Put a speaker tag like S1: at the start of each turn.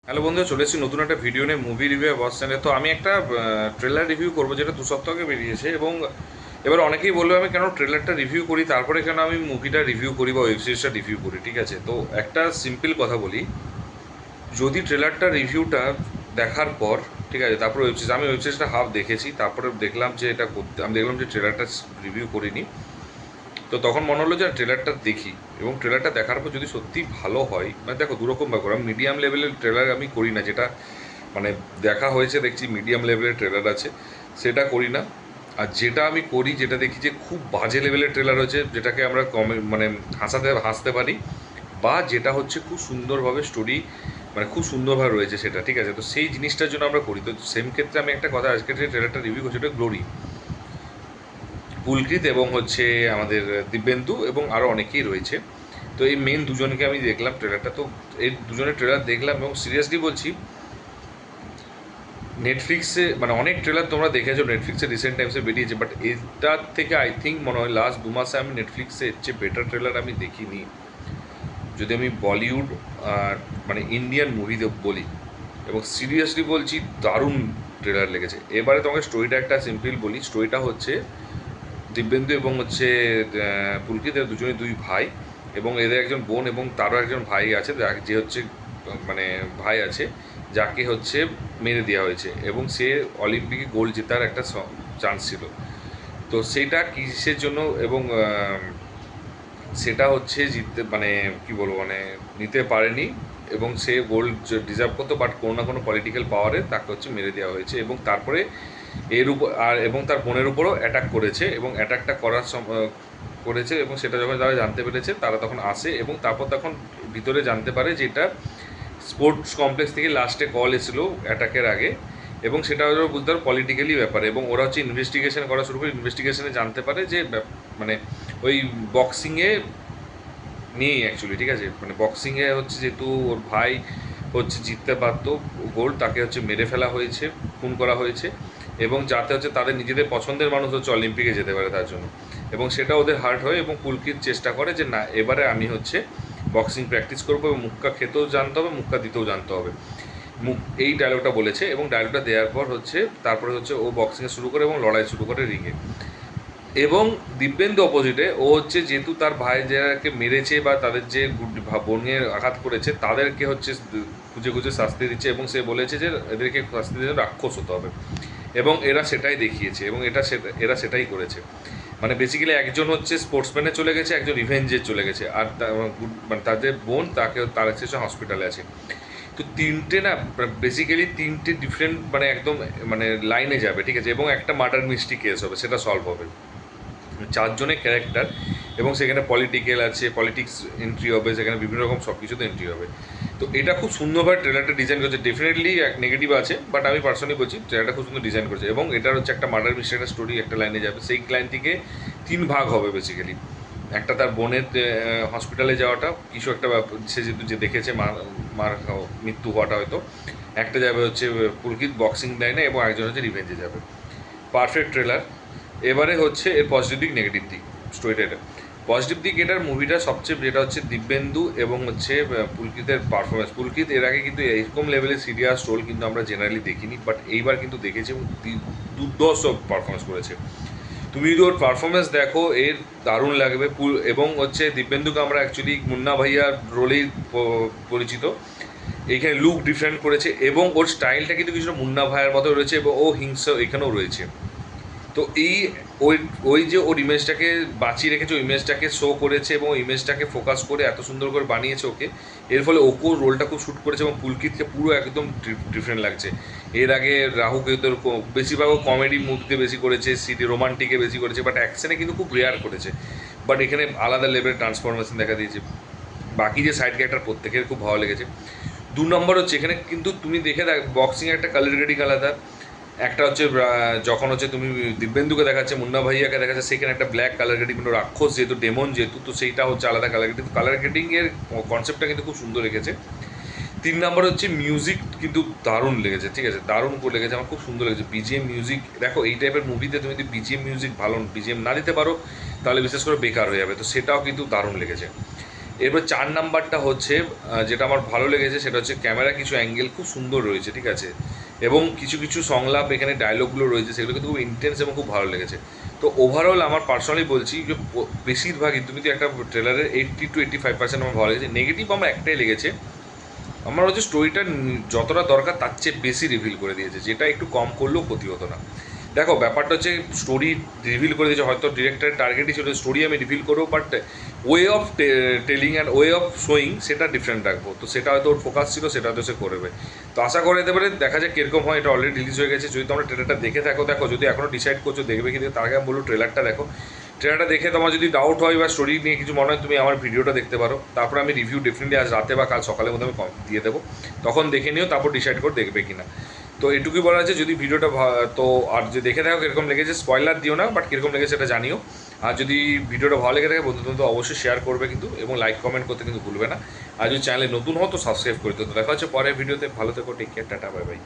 S1: Hello বন্ধুরা, চলে এসেছি নতুন একটা ভিডিও নিয়ে, মুভি রিভিউ বস চ্যানেলে। তো আমি একটা ট্রেলার রিভিউ করবো যেটা 2 সপ্তাহ আগে বেরিয়েছে। এবং এবার অনেকেই বলবে আমি কেন ট্রেলারটা রিভিউ করি, তারপরে কেন আমি মুভিটা রিভিউ করি বা ওয়েব সিরিজটা রিভিউ করি। ঠিক আছে, তো একটা সিম্পল কথা বলি, যদি ট্রেলারটা রিভিউটা দেখার পর, ঠিক আছে, তারপরে ওয়েব সিরিজ, আমি ওয়েব সিরিজটা হাফ দেখেছি, তারপরে দেখলাম যে এটা করতে, আমি দেখলাম যে ট্রেলারটা রিভিউ করিনি। তো তখন মনে হলো যে ট্রেলারটা দেখি, এবং ট্রেলারটা দেখার পর যদি সত্যি ভালো হয়, মানে দেখো দুরকম ব্যাপার, আমি মিডিয়াম লেভেলের ট্রেলার আমি করি না, যেটা মানে দেখা হয়েছে দেখছি মিডিয়াম লেভেলের ট্রেলার আছে, সেটা করি না। আর যেটা আমি করি, যেটা দেখি যে খুব বাজে লেভেলের ট্রেলার হচ্ছে, যেটাকে আমরা মানে হাসতে পারি, বা যেটা হচ্ছে খুব সুন্দরভাবে স্টোরি, মানে খুব সুন্দরভাবে রয়েছে সেটা, ঠিক আছে, তো সেই জিনিসটার জন্য আমরা করি। তো সেম ক্ষেত্রে আমি একটা কথা, আজকে যে ট্রেলারটা রিভিউ করছি ওটা গ্লোরি, পুলকৃত এবং হচ্ছে আমাদের দিব্যেন্দু এবং আরও অনেকেই রয়েছে। তো এই মেন দুজনকে আমি দেখলাম ট্রেলারটা, তো এই দুজনের ট্রেলার দেখলাম এবং সিরিয়াসলি বলছি, নেটফ্লিক্সে মানে অনেক ট্রেলার তোমরা দেখেছো, নেটফ্লিক্সে রিসেন্ট টাইমসে বেরিয়েছে, বাট এটার থেকে আই থিঙ্ক মনে হয় লাস্ট 2 মাসে আমি নেটফ্লিক্সে এর চেয়ে বেটার ট্রেলার আমি দেখিনি। যদি আমি বলিউড আর মানে ইন্ডিয়ান মুভি বলি, এবং সিরিয়াসলি বলছি দারুণ ট্রেলার লেগেছে। এবারে তোমাকে স্টোরিটা একটা সিম্পল বলি, স্টোরিটা হচ্ছে দিব্যেন্দু এবং হচ্ছে পুলকিত, এরা দুজনেই দুই ভাই, এবং এদের একজন বোন এবং তারও একজন ভাই আছে, যে হচ্ছে মানে ভাই আছে, যাকে হচ্ছে মেরে দেওয়া হয়েছে, এবং সে অলিম্পিকে গোল্ড জেতার একটা চান্স ছিল। তো সেটা কিসের জন্য, এবং সেটা হচ্ছে জিততে মানে কি বলবো, মানে নিতে পারেনি, এবং সে গোল্ড ডিজার্ভ করতো, বাট কোনো না কোনো পলিটিক্যাল পাওয়ারে তাকে হচ্ছে মেরে দেওয়া হয়েছে। এবং তারপরে এর উপর আর এবং তার বোনের উপরও অ্যাটাক করেছে, এবং অ্যাটাকটা করেছে, এবং সেটা যখন তারা জানতে পেরেছে তারা তখন আসে, এবং তারপর তখন ভিতরে জানতে পারে যে এটা স্পোর্টস কমপ্লেক্স থেকে লাস্টে কল এসেছিলো অ্যাটাকের আগে, এবং সেটা হলো বুঝতে পারো পলিটিক্যালি ব্যাপারে, এবং ওরা হচ্ছে ইনভেস্টিগেশন করা শুরু করে, ইনভেস্টিগেশনে জানতে পারে যে মানে ওই বক্সিংয়ে নিয়েই অ্যাকচুয়ালি, ঠিক আছে, মানে বক্সিংয়ে হচ্ছে যেহেতু ওর ভাই হচ্ছে জিততে পারতো গোল্ড, তাকে হচ্ছে মেরে ফেলা হয়েছে, খুন করা হয়েছে, এবং যাতে হচ্ছে তাদের নিজেদের পছন্দের মানুষ হচ্ছে অলিম্পিকে যেতে পারে তার জন্য। এবং সেটা ওদের হার্ট হয়, এবং পুলকিত চেষ্টা করে যে না, এবারে আমি হচ্ছে বক্সিং প্র্যাকটিস করবো, এবং মুক্কা খেতেও জানতে হবে, মুক্কা দিতেও জানতে হবে। এই ডায়লগটা বলেছে, এবং ডায়লগটা দেওয়ার পর হচ্ছে তারপরে হচ্ছে ও বক্সিংয়ে শুরু করে এবং লড়াই শুরু করে রিংয়ে। এবং দিব্যেন্দু অপোজিটে, ও হচ্ছে যেহেতু তার ভাই যারাকে মেরেছে বা তাদের যে বোনের আঘাত করেছে তাদেরকে হচ্ছে খুঁজে খুঁজে শাস্তি দিচ্ছে, এবং সে বলেছে যে এদেরকে শাস্তি দিতে রাক্ষস হতে হবে, এবং এরা সেটাই দেখিয়েছে, এবং এরা সেটাই করেছে। মানে বেসিক্যালি একজন হচ্ছে স্পোর্টসম্যানে চলে গেছে, একজন রিভেঞ্জে চলে গেছে, আর মানে তাদের বোন তার হচ্ছে হসপিটালে আছে। তো তিনটে না, বেসিক্যালি তিনটে ডিফারেন্ট মানে একদম মানে লাইনে যাবে, ঠিক আছে, এবং একটা মার্ডার মিস্ট্রি কেস হবে, সেটা সলভ হবে। চারজনের ক্যারেক্টার, এবং সেখানে পলিটিক্যাল আছে, পলিটিক্স এন্ট্রি হবে, সেখানে বিভিন্ন রকম সব কিছুতে এন্ট্রি হবে। তো এটা খুব সুন্দরভাবে ট্রেলারটা ডিজাইন করেছে, ডেফিনেটলি এক নেগেটিভ আছে, বাট আমি পার্সোনালি বলছি ট্রেলারটা খুব সুন্দর ডিজাইন করেছে। এবং এটার হচ্ছে একটা মার্ডার মিস্ট্রি, একটা স্টোরি একটা লাইনে যাবে, সেই লাইন থেকে 3 ভাগ হবে বেসিক্যালি। একটা তার বোনের হসপিটালে যাওয়াটা, কিছু একটা সে যেহেতু যে দেখেছে মার মৃত্যু হওয়াটা হয়তো, একটা যাবে হচ্ছে পুলকিত বক্সিং লাইনে, এবং একজন হচ্ছে রিভেঞ্জে যাবে। Perfect trailer. এবারে হচ্ছে এর পজিটিভ দিক নেগেটিভ দিক, স্টোরিটা এটা। পজিটিভ দিক এটার মুভিটা সবচেয়ে যেটা হচ্ছে দিব্যেন্দু এবং হচ্ছে পুলকিতের পারফরমেন্স। পুলকিত এর আগে কিন্তু এরকম লেভেলের সিরিয়াস রোল কিন্তু আমরা জেনারেলি দেখিনি, বাট এইবার কিন্তু দেখেছি, এবং দুর্ধর্ষ পারফরমেন্স করেছে। তুমি যদি ওর পারফরমেন্স দেখো, এর দারুণ লাগবে। এবং হচ্ছে দিব্যেন্দুকে আমরা অ্যাকচুয়ালি মুন্না ভাইয়ার রোলেই পরিচিত, এইখানে লুক ডিফারেন্ট করেছে, এবং ওর স্টাইলটা কিন্তু কিছুটা মুন্না ভাইয়ের মতো রয়েছে, এবং ও হিংসা এখানেও রয়েছে। তো এই ওই ওই যে ওর ইমেজটাকে বাঁচিয়ে রেখেছে, ওই ইমেজটাকে শো করেছে, এবং ইমেজটাকে ফোকাস করে এত সুন্দর করে বানিয়েছে ওকে, এর ফলে ওকেও রোলটা খুব শ্যুট করেছে, এবং পুলকিতকে পুরো একদম ডিফারেন্ট লাগছে। এর আগে রাহুকে তো বেশিরভাগ কমেডি মুভিতে বেশি করেছে, রোমান্টিকে বেশি করেছে, বাট অ্যাকশনে কিন্তু খুব রেয়ার করেছে, বাট এখানে আলাদা লেভেলের ট্রান্সফরমেশন দেখা দিয়েছে। বাকি যে সাইড ক্যারেক্টার প্রত্যেকের খুব ভালো লেগেছে। 2 নম্বর হচ্ছে এখানে কিন্তু তুমি দেখে দেখ, বক্সিং একটা কালার গ্রেডিং আলাদা, একটা হচ্ছে যখন হচ্ছে তুমি দিব্যেন্দুকে দেখাচ্ছে, মুন্না ভাইয়াকে দেখাচ্ছে, সেখানে একটা ব্ল্যাক কালার গ্রেডিং, কিন্তু রাক্ষস যেহেতু, ডেমন যেহেতু, তো সেইটা হচ্ছে আলাদা কালার গ্রেডিং। কালার গ্রেডিংয়ের কনসেপ্টটা কিন্তু খুব সুন্দর লেগেছে। 3 নম্বর হচ্ছে মিউজিক কিন্তু দারুণ লেগেছে, ঠিক আছে, দারুণ করে লেগেছে, আমার খুব সুন্দর লেগেছে বিজিএম মিউজিক। দেখো এই টাইপের মুভিতে তুমি যদি বিজিএম মিউজিক ভালো বিজিএম না দিতে পারো, তাহলে বিশেষ করে বেকার হয়ে যাবে, তো সেটাও কিন্তু দারুণ লেগেছে। এরপর 4 নাম্বারটা হচ্ছে যেটা আমার ভালো লেগেছে সেটা হচ্ছে ক্যামেরা কিছু অ্যাঙ্গেল খুব সুন্দর রয়েছে, ঠিক আছে, এবং কিছু কিছু সংলাপ এখানে ডায়লগগুলো রয়েছে সেগুলো কিন্তু খুব ইন্টেন্স এবং খুব ভালো লেগেছে। তো ওভারঅল আমার পার্সোনালি বলছি যে বেশিরভাগই তুমি তো একটা ট্রেলারের 80 to 85% আমার ভালো লেগেছে। নেগেটিভ আমার একটাই লেগেছে, আমার হচ্ছে স্টোরিটা যতটা দরকার তার চেয়ে বেশি রিভিল করে দিয়েছে, যেটা একটু কম করলেও ক্ষতি হতো না। দেখো ব্যাপারটা হচ্ছে স্টোরি রিভিল করে দিয়েছে, হয়তো ডিরেক্টরের টার্গেটই ছিল স্টোরি আমি রিভিল করবো, but way of telling and way of showing সেটা ডিফারেন্ট রাখবো। তো সেটা হয়তো ওর ফোকাস ছিল, সেটা হয়তো সে করবে। তো আশা করে যেতে পারে, দেখা যাক কীরকম হয়। এটা অলরেডি রিলিজ হয়ে গেছে, যদি তোমরা ট্রেলারটা দেখে থাকো দেখো, যদি এখনও ডিসাইড করছো দেখবে কি তার আগে আমি বলবো ট্রেলারটা দেখো। ট্রেলারটা দেখে তোমার যদি ডাউট হয় বা স্টোরি নিয়ে কিছু মনে হয় তুমি আমার ভিডিওটা দেখতে পারো, তারপরে আমি রিভিউ ডেফিনেটলি আজ রাতে বা কাল সকালের মধ্যে আমি দিয়ে দেবো, তখন দেখে নিও, তারপর ডিসাইড করে দেখবে কিনা। তো এটুকুই বলা আছে, যদি ভিডিওটা তো আর যে দেখে থাকো কীরকম লেগেছে, স্পয়লার দিও না, বাট কীরকম লেগেছে সেটা জানিও। আর যদি ভিডিওটা ভালো লেগে থাকে বন্ধুদের তো অবশ্যই শেয়ার করবে কিন্তু, এবং লাইক কমেন্ট করতে কিন্তু ভুলবে না। আর যদি চ্যানেলে নতুন হও তো সাবস্ক্রাইব করে দিও। তো দেখা হচ্ছে পরের ভিডিওতে, ভালো থেকো, take care, tata, bye by.